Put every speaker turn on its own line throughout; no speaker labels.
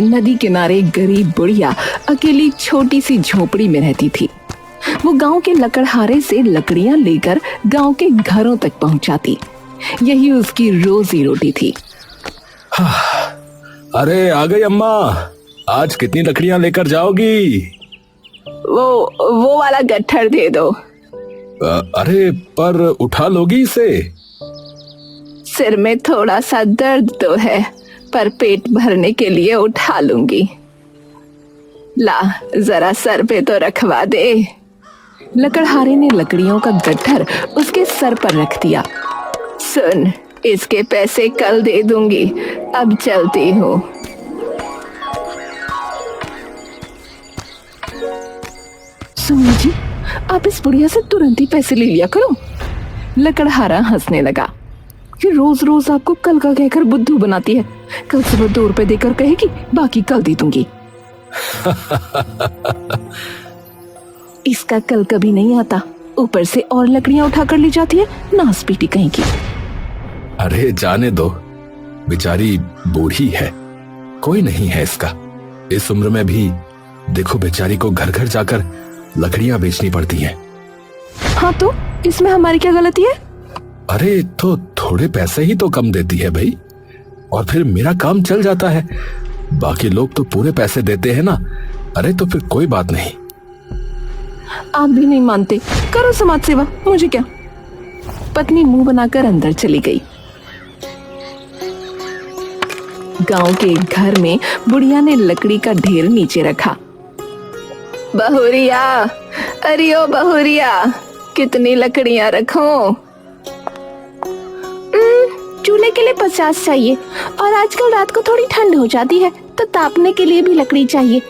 नदी किनारे एक गरीब बुढ़िया अकेली छोटी सी झोपड़ी में रहती थी। वो गांव के लकड़हारे से लकड़ियां लेकर गांव के घरों तक पहुंचाती। यही उसकी रोजी रोटी थी।
अरे आ गई अम्मा, आज कितनी लकड़ियां लेकर जाओगी?
वो वाला गट्ठर दे दो।
अरे पर उठा लोगी इसे?
सिर में थोड़ा सा दर्द तो है, पर पेट भरने के लिए उठा लूंगी। ला जरा सर पे तो रखवा दे। लकड़हारे ने लकड़ियों का गट्ठर उसके सर पर रख दिया। सुन, इसके पैसे कल दे दूंगी, अब चलती हूँ। सुनिए जी, आप इस बुढ़िया से तुरंत ही पैसे ले लिया करो। लकड़हारा हंसने लगा कि रोज रोज आपको कल का कहकर बुद्धू बनाती है। कल सुबह 2 रुपए देकर कहेगी, बाकी कल दे दूंगी। इसका कल कभी नहीं आता, ऊपर से और लकड़ियां उठाकर ले जाती है, नास पीटी कहीं की।
अरे जाने दो, बेचारी बूढ़ी है, कोई नहीं है इसका। इस उम्र में भी देखो बेचारी को घर घर जाकर लकड़ियां बेचनी पड़ती हैं।
हाँ तो इसमें हमारी क्या गलती है?
अरे तो थोड़े पैसे ही तो कम देती है भाई, और फिर मेरा काम चल जाता है। बाकी लोग तो पूरे पैसे देते हैं ना। अरे तो फिर कोई बात नहीं।
आप भी नहीं मानते, करो समाज सेवा, मुझे क्या। पत्नी मुंह बनाकर अंदर चली गई। गांव के एक घर में बुढ़िया ने लकड़ी का ढेर नीचे रखा। बहुरिया, अरे ओ बहुरिया, कितनी लकड़ियां रखूं? चूल्हे के लिए 50 चाहिए, और आजकल रात को थोड़ी ठंड हो जाती है तो तापने के लिए भी लकड़ी चाहिए।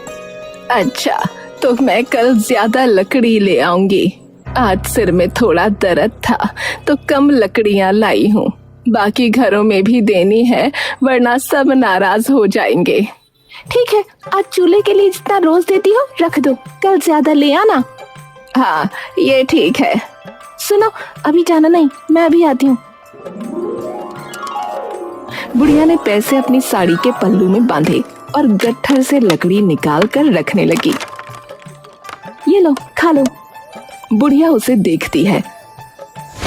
अच्छा, तो मैं कल ज्यादा लकड़ी ले आऊंगी। आज सिर में थोड़ा दर्द था तो कम लकड़ियां लाई हूँ। बाकी घरों में भी देनी है, वरना सब नाराज हो जाएंगे। ठीक है, आज चूल्हे के लिए जितना रोज देती हो रख दो, कल ज्यादा ले आना। हाँ ये ठीक है। सुनो, अभी जाना नहीं, मैं अभी आती हूँ। बुढ़िया ने पैसे अपनी साड़ी के पल्लू में बांधे और गट्ठर से लकड़ी निकाल कर रखने लगी। ये लो, खा लो। बुढ़िया उसे देखती है।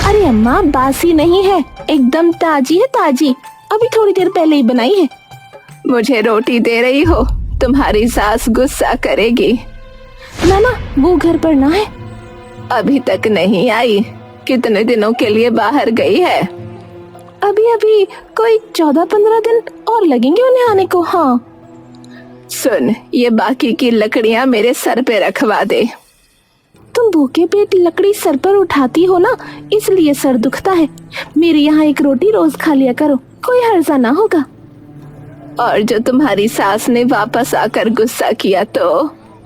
अरे अम्मा, बासी नहीं है, एकदम ताजी है, ताजी, अभी थोड़ी देर पहले ही बनाई है। मुझे रोटी दे रही हो? तुम्हारी सास गुस्सा करेगी। ना ना, वो घर पर ना है। अभी तक नहीं आई? कितने दिनों के लिए बाहर गई है? अभी अभी कोई 14-15 दिन और लगेंगे उन्हें आने को। हाँ सुन, ये बाकी की लकड़ियां मेरे सर पे रखवा दे। तुम भूखे पेट लकड़ी सर पर उठाती हो ना, इसलिए सर दुखता है। मेरे यहाँ एक रोटी रोज खा लिया करो, कोई हर्जा ना होगा। और जो तुम्हारी सास ने वापस आकर गुस्सा किया तो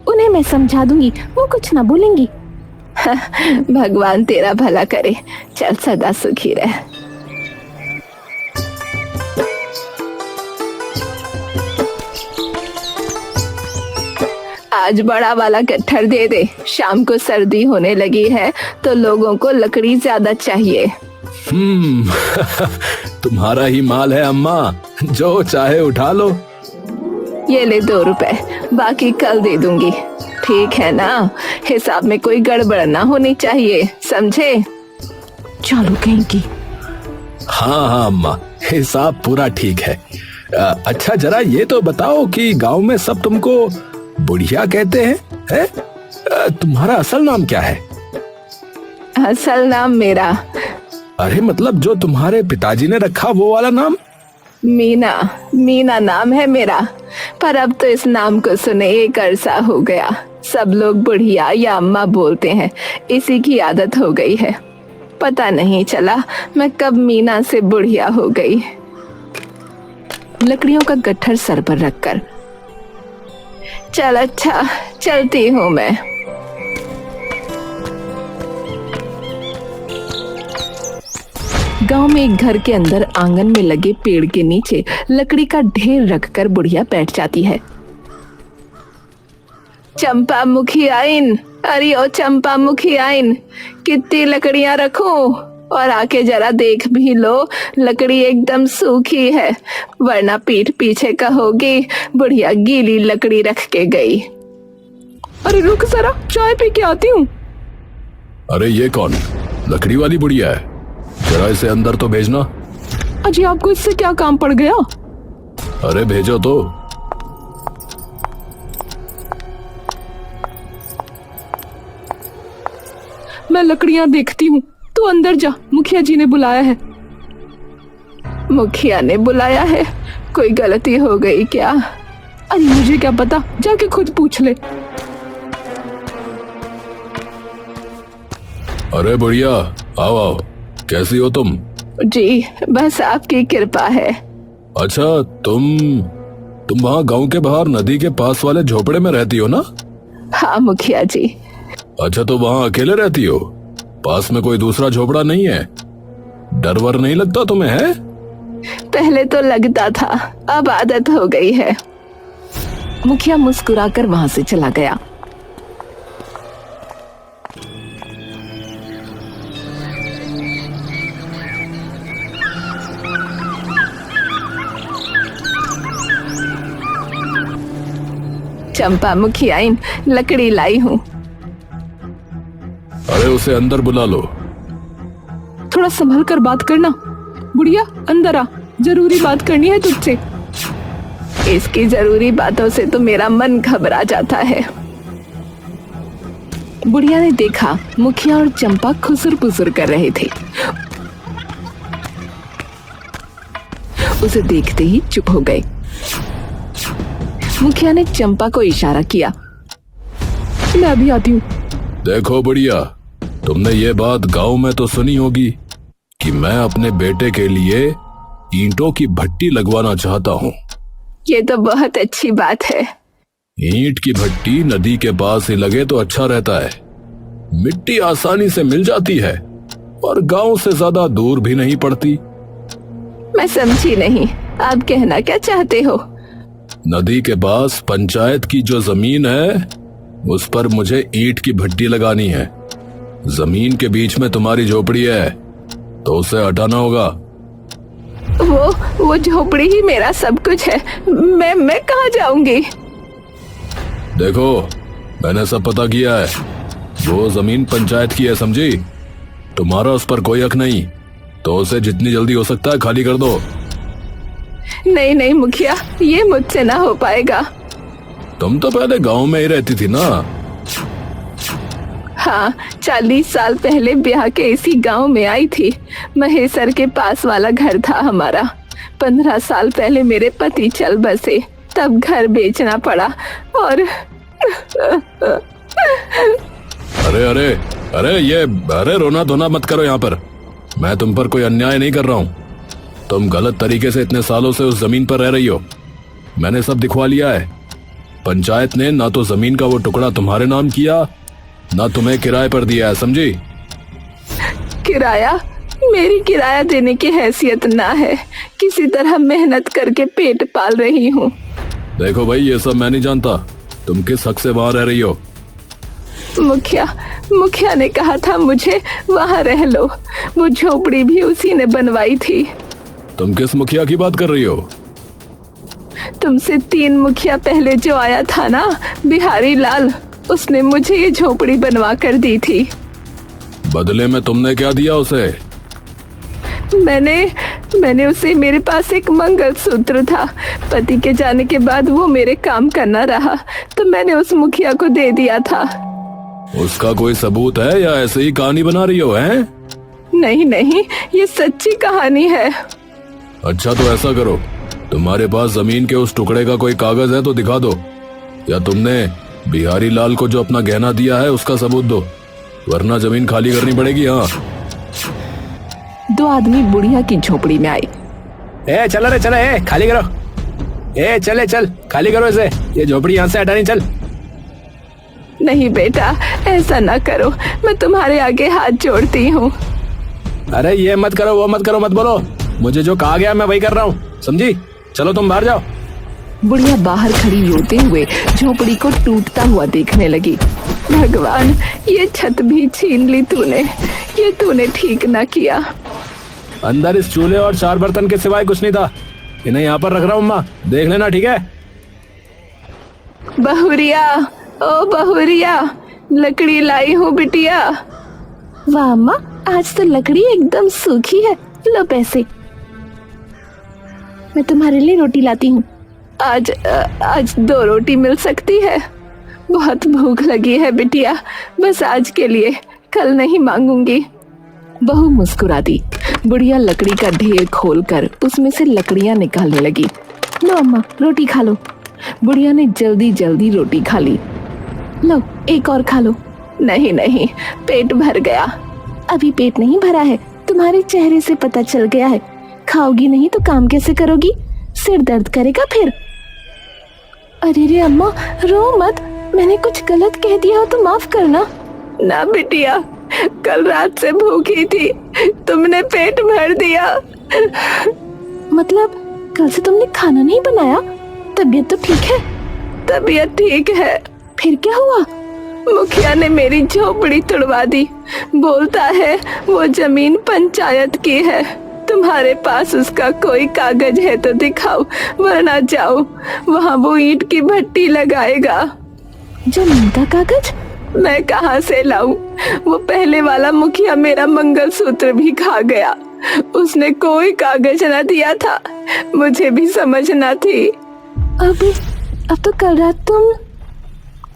उन्हें मैं समझा दूंगी, वो कुछ ना बोलेंगी। भगवान तेरा भला करे, चल सदा सुखी रह। आज बड़ा वाला गट्ठर दे दे, शाम को सर्दी होने लगी है तो लोगों को लकड़ी ज्यादा चाहिए।
तुम्हारा ही माल है अम्मा, जो चाहे उठा लो।
ये ले 2 रुपए, बाकी कल दे दूंगी। ठीक है ना? हिसाब में कोई गड़बड़ ना होनी चाहिए, समझे? चलो कहीं की।
हाँ हाँ अम्मा, हिसाब पूरा ठीक है। अच्छा जरा ये तो बताओ कि गांव में सब तुमको बुढ़िया कहते हैं, है? तुम्हारा असल नाम क्या है?
असल नाम मेरा?
अरे मतलब जो तुम्हारे पिताजी ने रखा वो वाला नाम?
मीना, मीना नाम है मेरा, पर अब तो इस नाम को सुने 1 अरसा हो गया। सब लोग बुढ़िया या अम्मा बोलते हैं, इसी की आदत हो गई है। पता नहीं चला मैं कब मीना से बुढ़िया हो गई। लकड़ियों का गट्ठर सर पर रखकर, चल अच्छा, चलती हूँ मैं। गांव में एक घर के अंदर आंगन में लगे पेड़ के नीचे लकड़ी का ढेर रखकर बुढ़िया बैठ जाती है। चंपा मुखी आइन, अरे ओ चंपा मुखी आइन, कितनी लकड़ियां रखूं? और आके जरा देख भी लो, लकड़ी एकदम सूखी है, वरना पीठ पीछे कहोगी बुढ़िया गीली लकड़ी रख के गई। अरे रुक जरा, चाय पी के आती हूँ।
अरे ये कौन लकड़ी वाली बुढ़िया है? जरा इसे अंदर तो भेजना।
अजी आपको इससे क्या काम पड़ गया?
अरे भेजो तो।
मैं लकड़ियां देखती हूँ, तू अंदर जा, मुखिया जी ने बुलाया है। मुखिया ने बुलाया है? कोई गलती हो गई क्या? अरे मुझे क्या पता, जाके खुद पूछ ले।
अरे बुढ़िया, आओ आओ, कैसी हो तुम?
जी बस आपकी कृपा है।
अच्छा, तुम वहाँ गांव के बाहर नदी के पास वाले झोपड़े में रहती हो ना?
हाँ मुखिया जी।
अच्छा, तो वहाँ अकेले रहती हो? पास में कोई दूसरा झोपड़ा नहीं है? डर वर नहीं लगता तुम्हें? है
पहले तो लगता था, अब आदत हो गई है। मुखिया मुस्कुराकर वहां से चला गया। चंपा मुखियाइन, लकड़ी लाई हूँ।
अरे उसे अंदर बुला लो।
थोड़ा संभल कर बात करना। बुढ़िया अंदर आ, जरूरी बात करनी है तुझसे। इसकी जरूरी बातों से तो मेरा मन घबरा जाता है। बुढ़िया ने देखा मुखिया और चंपा खुसुर पुसुर कर रहे थे। उसे देखते ही चुप हो गए। मुखिया ने चंपा को इशारा किया, मैं अभी आती हूँ।
देखो बुढ़िया, तुमने ये बात गांव में तो सुनी होगी कि मैं अपने बेटे के लिए ईंटों की भट्टी लगवाना चाहता हूँ।
ये तो बहुत अच्छी बात है।
ईंट की भट्टी नदी के पास ही लगे तो अच्छा रहता है। मिट्टी आसानी से मिल जाती है और गांव से ज्यादा दूर भी नहीं पड़ती।
मैं समझी नहीं, आप कहना क्या चाहते हो?
नदी के पास पंचायत की जो जमीन है उस पर मुझे ईंट की भट्टी लगानी है। जमीन के बीच में तुम्हारी झोपड़ी है तो उसे हटाना होगा।
वो झोपड़ी ही मेरा सब कुछ है। मैं कहाँ जाऊंगी?
देखो, मैंने सब पता किया है। वो जमीन पंचायत की है, समझी? तुम्हारा उस पर कोई हक नहीं, तो उसे जितनी जल्दी हो सकता है खाली कर दो।
नहीं नहीं मुखिया, ये मुझसे ना हो पाएगा।
तुम तो पहले गांव में ही रहती थी ना?
हाँ, 40 साल पहले ब्याह के इसी गांव में आई थी। महेसर के पास वाला घर था हमारा। 15 साल पहले मेरे पति चल बसे, तब घर बेचना पड़ा और
अरे रोना धोना मत करो यहाँ पर। मैं तुम पर कोई अन्याय नहीं कर रहा हूँ। तुम गलत तरीके से इतने सालों से उस जमीन पर रह रही हो। मैंने सब दिखवा लिया है। पंचायत ने ना तो जमीन का वो टुकड़ा तुम्हारे नाम किया, ना तुम्हें किराए पर दिया है, समझी?
किराया? मेरी किराया देने की हैसियत ना है। किसी तरह मेहनत करके पेट पाल रही हूँ।
देखो भाई, ये सब मैं नहीं जानता। तुम किस हक से वहां रह रही हो?
मुखिया ने कहा था मुझे वहां रह लो। वो झोपड़ी भी उसी ने बनवाई थी।
तुम किस मुखिया की बात कर रही हो?
तुमसे 3 मुखिया पहले जो आया था ना, बिहारी लाल, उसने मुझे ये झोपड़ी बनवा कर दी थी।
बदले में तुमने क्या दिया उसे?
मैंने उसे, मेरे पास एक मंगलसूत्र था। पति के जाने के बाद वो मेरे काम करना रहा, तो मैंने उस मुखिया को दे दिया था।
उसका कोई सबूत है या ऐसे ही कहानी बना रही हो? हैं?
नहीं, ये सच्ची कहानी है।
अच्छा, तो ऐसा करो, तुम्हारे पास जमीन के उस टुकड़े का कोई कागज है तो दिखा दो, या तुमने बिहारी लाल को जो अपना गहना दिया है उसका सबूत दो, वरना जमीन खाली करनी पड़ेगी। हाँ।
2 आदमी बुढ़िया की झोपड़ी में आए।
चल रे चल, खाली करो। चल खाली करो इसे, ये झोपड़ी यहाँ से हटानी। चल।
नहीं बेटा, ऐसा ना करो, मैं तुम्हारे आगे हाथ जोड़ती हूँ।
अरे ये मत करो, वो मत करो, मत बोलो। मुझे जो कहा गया मैं वही कर रहा हूँ, समझी? चलो तुम बाहर जाओ।
बुढ़िया बाहर खड़ी रोते हुए झोपड़ी को टूटता हुआ देखने लगी। भगवान, ये छत भी छीन ली तूने। ये तूने ठीक ना किया।
अंदर इस चूल्हे और 4 बर्तन के सिवाय कुछ नहीं था। इन्हें यहाँ पर रख रहा हूँ अम्मा, देख लेना, ठीक है?
बहुरिया, ओ बहुरिया, लकड़ी लाई हूँ बिटिया। वाह अम्मा, आज तो लकड़ी एकदम सूखी है। लो पैसे। मैं तुम्हारे लिए रोटी लाती हूँ। आज 2 रोटी मिल सकती है? बहुत भूख लगी है बिटिया, बस आज के लिए, कल नहीं मांगूंगी। बहू मुस्कुरा दी। बुढ़िया लकड़ी का ढेर खोलकर उसमें से लकड़ियां निकालने लगी। लो अम्मा, रोटी खा लो। बुढ़िया ने जल्दी जल्दी रोटी खा ली। लो एक और खा लो। नहीं नहीं, पेट भर गया। अभी पेट नहीं भरा है, तुम्हारे चेहरे से पता चल गया है। खाओगी नहीं तो काम कैसे करोगी? सिर दर्द करेगा फिर। अरे रे अम्मा, रो मत, मैंने कुछ गलत कह दिया हो तो माफ करना। ना बिटिया, कल रात से भूखी थी, तुमने पेट भर दिया। मतलब कल से तुमने खाना नहीं बनाया? तबीयत तो ठीक है? तबीयत ठीक है। फिर क्या हुआ? मुखिया ने मेरी झोपड़ी तोड़वा दी। बोलता है वो जमीन पंचायत की है। तुम्हारे पास उसका कोई कागज है तो दिखाओ, वरना जाओ, वहाँ वो ईंट की भट्टी लगाएगा। जमीन का कागज मैं कहाँ से लाऊं? वो पहले वाला मुखिया मेरा मंगलसूत्र भी खा गया। उसने कोई कागज न दिया था, मुझे भी समझना थी। अब तो कल रात तुम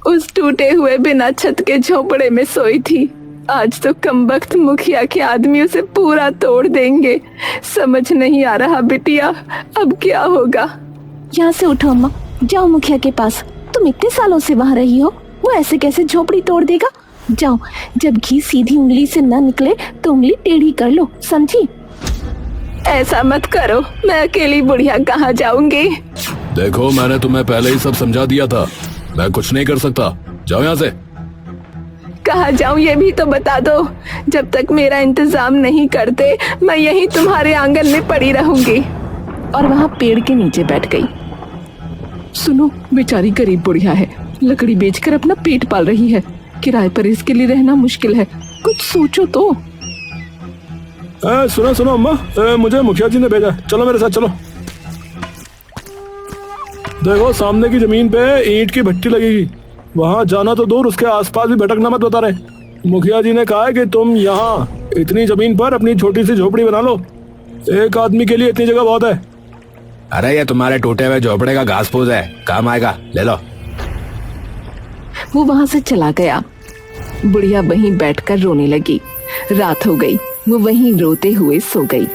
उस टूटे हुए बिना छत के झोपड़े में सोई थी। आज तो कमबख्त मुखिया के आदमी उसे पूरा तोड़ देंगे। समझ नहीं आ रहा बिटिया, अब क्या होगा? यहाँ से उठो अम्मा, जाओ मुखिया के पास। तुम इतने सालों से वहाँ रही हो, वो ऐसे कैसे झोपड़ी तोड़ देगा? जाओ, जब घी सीधी उंगली से न निकले तो उंगली टेढ़ी कर लो, समझी? ऐसा मत करो, मैं अकेली बुढ़िया कहाँ जाऊंगी?
देखो, मैंने तुम्हें पहले ही सब समझा दिया था, मैं कुछ नहीं कर सकता। जाओ यहाँ से।
कहाँ जाऊं ये भी तो बता दो। जब तक मेरा इंतजाम नहीं करते मैं यहीं तुम्हारे आंगन में पड़ी रहूंगी। और वहाँ पेड़ के नीचे बैठ गई। सुनो, बेचारी गरीब बुढ़िया है, लकड़ी बेचकर अपना पेट पाल रही है। किराए पर इसके लिए रहना मुश्किल है, कुछ सोचो तो।
सुनो सुनो अम्मा, मुझे मुखिया जी ने भेजा, चलो मेरे साथ चलो। देखो, सामने की जमीन पे ईंट की भट्टी लगेगी, वहाँ जाना तो दूर, उसके आसपास भी भटकना मत बता रहे। मुखिया जी ने कहा है कि तुम यहाँ इतनी जमीन पर अपनी छोटी सी झोपड़ी बना लो। एक आदमी के लिए इतनी जगह बहुत है। अरे ये तुम्हारे टूटे हुए झोपड़े का घास फूस है, काम आएगा, ले लो।
वो वहाँ से चला गया। बुढ़िया वहीं बैठकर रोने लगी। रात हो गई, वो वहीं रोते हुए सो गई।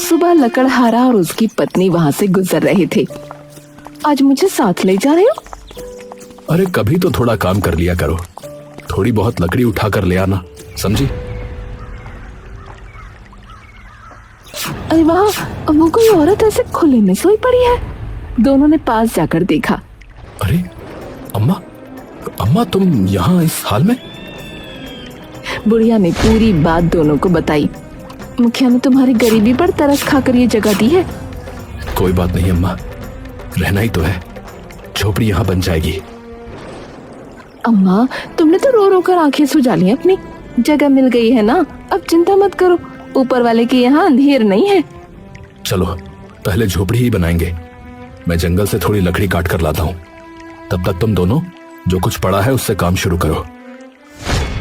सुबह लकड़हारा और उसकी पत्नी वहाँ से गुजर रहे थे। आज मुझे साथ ले जा रहे हो?
अरे कभी तो थोड़ा काम कर लिया करो, थोड़ी बहुत लकड़ी उठा कर ले आना, समझी?
अरे वाह, वो कोई औरत ऐसे खुले में सोई पड़ी है। दोनों ने पास जाकर देखा।
अरे अम्मा, अम्मा तुम यहाँ इस हाल में?
बुढ़िया ने पूरी बात दोनों को बताई। मुखिया ने तुम्हारी गरीबी पर तरस खाकर ये जगह दी है।
कोई बात नहीं अम्मा, रहना ही तो है, झोपड़ी यहाँ बन जाएगी।
अम्मा, तुमने तो रो रो कर आंखें सुजा ली अपनी। जगह मिल गई है ना, अब चिंता मत करो, ऊपर वाले के यहाँ अंधेर नहीं है।
चलो पहले झोपड़ी ही बनाएंगे, मैं जंगल से थोड़ी लकड़ी काट कर लाता हूँ, तब तक तुम दोनों जो कुछ पड़ा है उससे काम शुरू करो।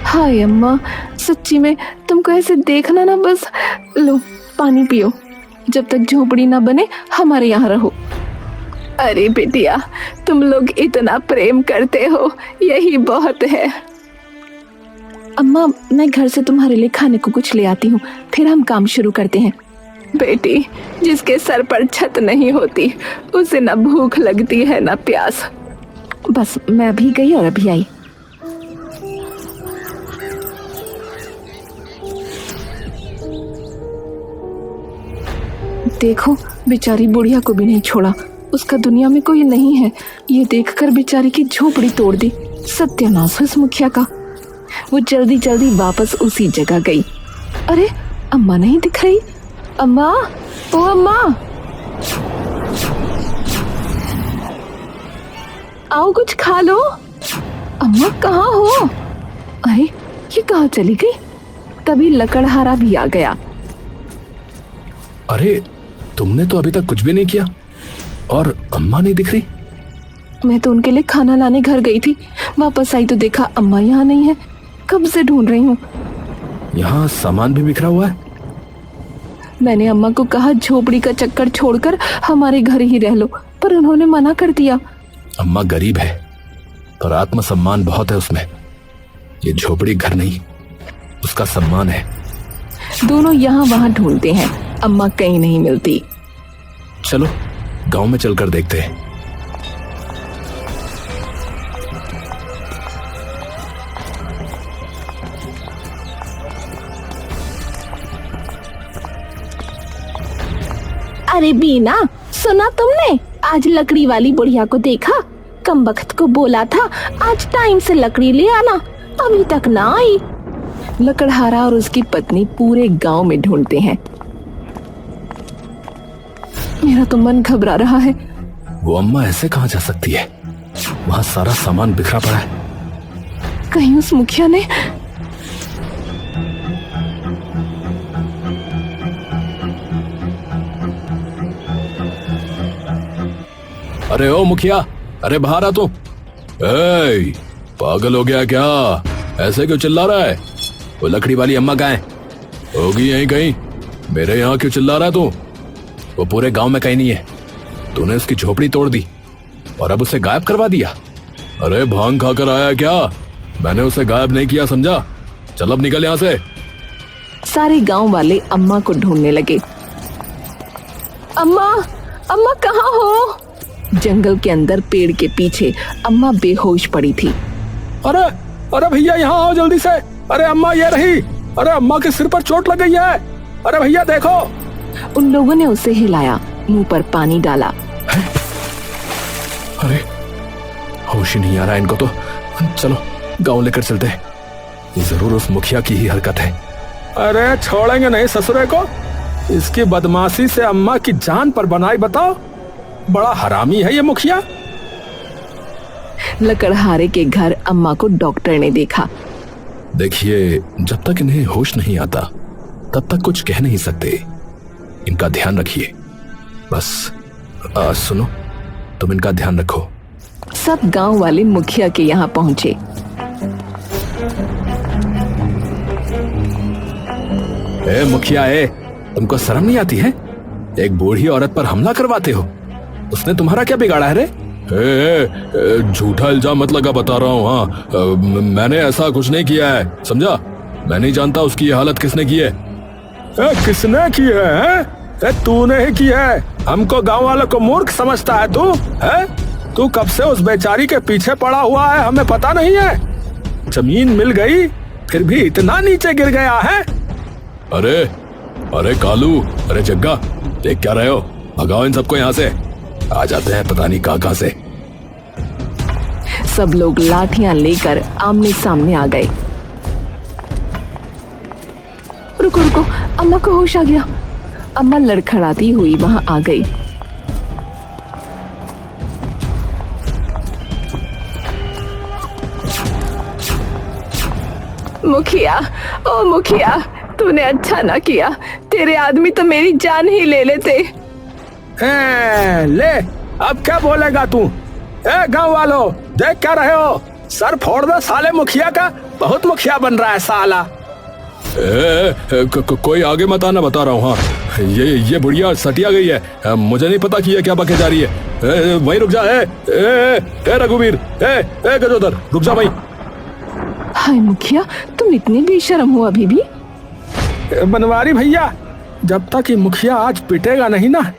हाय अम्मा, सच्ची में तुमको ऐसे देखना ना, बस लो पानी पियो, जब तक झोपड़ी ना बने हमारे यहाँ रहो। अरे बेटिया, तुम लोग इतना प्रेम करते हो, यही बहुत है। अम्मा, मैं घर से तुम्हारे लिए खाने को कुछ ले आती हूँ, फिर हम काम शुरू करते हैं। बेटी, जिसके सर पर छत नहीं होती उसे ना भूख लगती है ना प्यास। बस मैं अभी गई और अभी आई। देखो, बेचारी बुढ़िया को भी नहीं छोड़ा, उसका दुनिया में कोई नहीं है। ये देखकर बेचारी की झोपड़ी तोड़ दी। सत्यानाश उस मुखिया का। वो जल्दी जल्दी वापस उसी जगह गई। अरे अम्मा नहीं दिख रही। अम्मा, ओ अम्मा। आओ कुछ खा लो। अम्मा कहाँ हो? अरे ये कहाँ चली गई? तभी लकड़हारा भी आ गया।
अरे तुमने तो अभी तक कुछ भी नहीं किया और अम्मा नहीं दिख रही।
मैं तो उनके लिए खाना लाने घर गई थी, वापस आई तो देखा अम्मा यहाँ नहीं है। कब से ढूंढ रही हूँ।
यहाँ सामान भी बिखरा हुआ है।
मैंने अम्मा को कहा झोपड़ी का चक्कर छोड़कर हमारे घर ही रह लो, पर उन्होंने मना कर दिया।
अम्मा गरीब है पर आत्मसम्मान बहुत है उसमें। ये झोपड़ी घर नहीं, उसका सम्मान है।
दोनों यहाँ वहाँ ढूंढते हैं, अम्मा कहीं नहीं मिलती।
चलो गांव में चलकर देखते हैं।
अरे बीना, सुना तुमने? आज लकड़ी वाली बुढ़िया को देखा। कमबख्त को बोला था आज टाइम से लकड़ी ले आना, अभी तक ना आई। लकड़हारा और उसकी पत्नी पूरे गांव में ढूंढते हैं। मेरा तो मन घबरा रहा है।
वो अम्मा ऐसे कहाँ जा सकती है? वहाँ सारा सामान बिखरा पड़ा है।
कहीं उस मुखिया ने।
अरे ओ मुखिया, अरे बाहर आ तू। ए, पागल हो गया क्या? ऐसे क्यों चिल्ला रहा है? वो लकड़ी वाली अम्मा कहाँ है? होगी यहीं कहीं। मेरे यहाँ क्यों चिल्ला रहा है तू? वो पूरे गांव में कहीं नहीं है। तूने उसकी झोपड़ी तोड़ दी और अब उसे गायब करवा दिया। अरे भांग खाकर आया क्या? मैंने उसे गायब नहीं किया, समझा? चल अब निकल यहाँ से।
सारे गांव वाले अम्मा को ढूंढने लगे। अम्मा, अम्मा कहाँ हो? जंगल के अंदर पेड़ के पीछे अम्मा बेहोश पड़ी थी।
अरे अरे भैया यहाँ आओ जल्दी से। अरे अम्मा ये रही। अरे अम्मा के सिर पर चोट लग गई है। अरे भैया देखो।
उन लोगों ने उसे हिलाया, मुंह पर पानी डाला।
अरे होश ही नहीं आ रहा इनको तो। चलो गांव लेकर चलते हैं। ये जरूर उस मुखिया की ही हरकत है। अरे छोड़ेंगे नहीं ससुरे को। इसकी बदमाशी से अम्मा की जान पर बनाई, बताओ। बड़ा हरामी है ये मुखिया।
लकड़हारे के घर अम्मा को डॉक्टर ने देखा।
देखिए, जब तक इन्हें होश नहीं आता तब तक कुछ कह नहीं सकते। इनका ध्यान रखिए बस। सुनो, तुम इनका ध्यान रखो।
सब गांव वाले मुखिया के यहाँ पहुंचे।
ए मुखिया, तुमको शर्म नहीं आती है? एक बूढ़ी औरत पर हमला करवाते हो। उसने तुम्हारा क्या बिगाड़ा है रे? झूठा इल्जाम मत लगा, बता रहा हूँ। हाँ, मैंने ऐसा कुछ नहीं किया है, समझा? मैं नहीं जानता उसकी ये हालत किसने की है। किसने की है? तूने ही की है। हमको गांव वालों को मूर्ख समझता है तू? तू कब से उस बेचारी के पीछे पड़ा हुआ है, हमें पता नहीं है? जमीन मिल गई फिर भी इतना नीचे गिर गया है। अरे अरे कालू, अरे जग्गा, देख क्या रहे हो? भगाओ इन सबको यहाँ से। आ जाते हैं पता नहीं कहाँ से।
सब लोग लाठियां लेकर आमने सामने आ गए। रुको रुको, अम्मा को होश आ गया। अम्मा लड़खड़ाती हुई वहां आ गई। मुखिया, ओ मुखिया, तूने अच्छा ना किया। तेरे आदमी तो मेरी जान ही ले लेते।
ले, अब क्या बोलेगा तू? गांव वालों, देख क्या रहे हो? सर फोड़ दो साले मुखिया का। बहुत मुखिया बन रहा है साला। कोई आगे मत आना, बता रहा हूँ। हाँ, ये बुढ़िया सटिया गई है। मुझे नहीं पता कि ये क्या बके जा रही है। वहीं रुक जा। रघुवीर, गजोदर, रुक जा वहीं।
हाय मुखिया, तुम इतने बेशर्म हो अभी भी।
बनवारी भैया, जब तक ये मुखिया आज पिटेगा नहीं ना,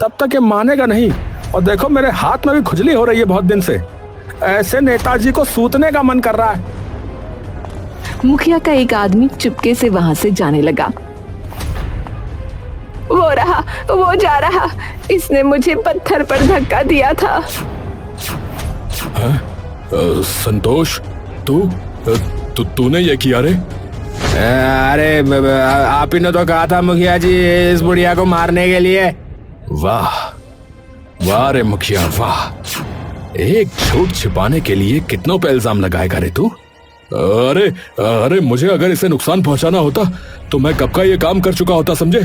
तब तक ये मानेगा नहीं। और देखो, मेरे हाथ में भी खुजली हो रही है बहुत दिन से। ऐसे नेताजी को सूतने का मन कर रहा है।
मुखिया का एक आदमी चुपके से वहां से जाने लगा। वो रहा, वो जा रहा। इसने मुझे पत्थर पर धक्का दिया था।
संतोष, तूने ये किया रे?
अरे आप ही ने तो कहा था मुखिया जी इस बुढ़िया को मारने के लिए।
वाह वाह रे मुखिया वाह। एक झूठ छिपाने के लिए कितनों पे इल्जाम लगाएगा रे तू? अरे अरे मुझे अगर इसे नुकसान पहुंचाना होता तो मैं कब का ये काम कर चुका होता, समझे?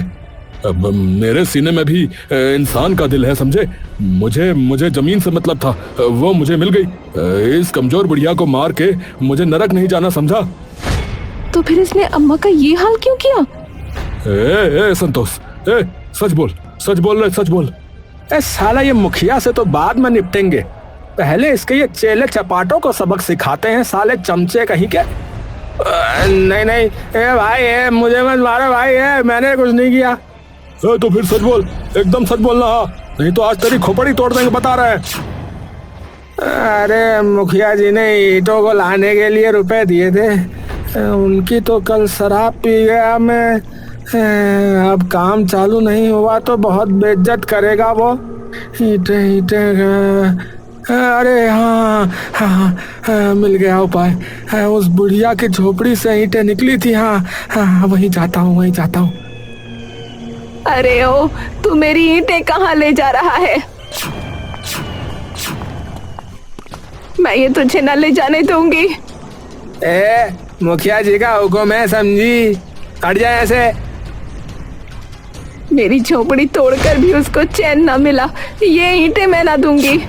अब मेरे सीने में भी इंसान का दिल है, समझे? मुझे जमीन से मतलब था, वो मुझे मिल गई। इस कमजोर बुढ़िया को मार के मुझे नरक नहीं जाना, समझा?
तो फिर इसने अम्मा का ये हाल क्यों किया?
ए संतोष, सच बोल रे, सच बोल।
साला ये मुखिया से तो बाद में निपटेंगे, पहले इसके ये चेले चपाटों को सबक सिखाते हैं, साले चमचे कहीं के। नहीं भाई, मुझे मत मारो भाई, मैंने कुछ नहीं किया।
तो फिर सच बोल, एकदम सच बोलना, नहीं तो आज तेरी खोपड़ी तोड़ देंगे, बता रहे हैं।
अरे मुखिया जी ने ईंटों को लाने के लिए रुपए दिए थे, उनकी तो कल शराब पी गया मैं। अब काम चालू नहीं हुआ तो बहुत बेइज्जत करेगा वो। ईंटे अरे हाँ, मिल गया उपाय। उस बुढ़िया की झोपड़ी से ईंटें निकली थी। हाँ, वहीं जाता हूँ।
अरे ओ, तू मेरी ईंटें कहाँ ले जा रहा है? मैं ये तुझे न ले जाने दूंगी।
मुखिया जी का हुक्म है, समझी? हट जाए ऐसे।
मेरी झोपड़ी तोड़कर भी उसको चैन न मिला, ये ईंटें मैं ना दूंगी।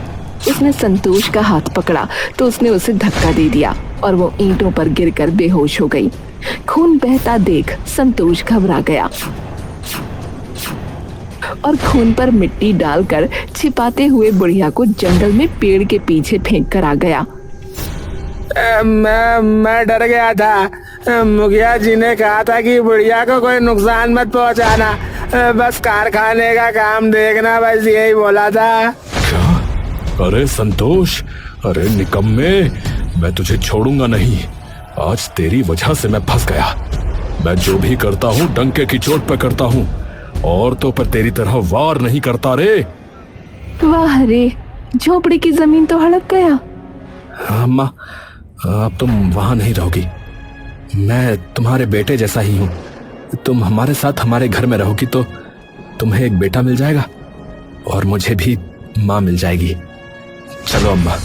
उसने संतोष का हाथ पकड़ा तो उसने उसे धक्का दे दिया और वो ईंटों पर गिरकर बेहोश हो गई। खून बहता देख संतोष घबरा गया और खून पर मिट्टी डालकर छिपाते हुए बुढ़िया को जंगल में पेड़ के पीछे फेंक कर आ गया।
मैं डर गया था। मुखिया जी ने कहा था कि बुढ़िया को कोई नुकसान मत पहुंचाना, बस कारखाने का काम देखना, बस यही बोला था।
क्या? अरे संतोष, अरे निकम्मे, मैं तुझे छोड़ूंगा नहीं। आज तेरी वजह से मैं फंस गया। मैं जो भी करता हूँ डंके की चोट पे करता हूँ, औरतों पर तेरी तरह वार नहीं करता रे।
वाह रे, झोपड़ी की जमीन तो हड़प गया।
अम्मा, अब तुम वहां नहीं रहोगी। मैं तुम्हारे बेटे जैसा ही हूँ। तुम हमारे साथ हमारे घर में रहोगी तो तुम्हें एक बेटा मिल जाएगा और मुझे भी माँ मिल जाएगी। चलो अम्मा।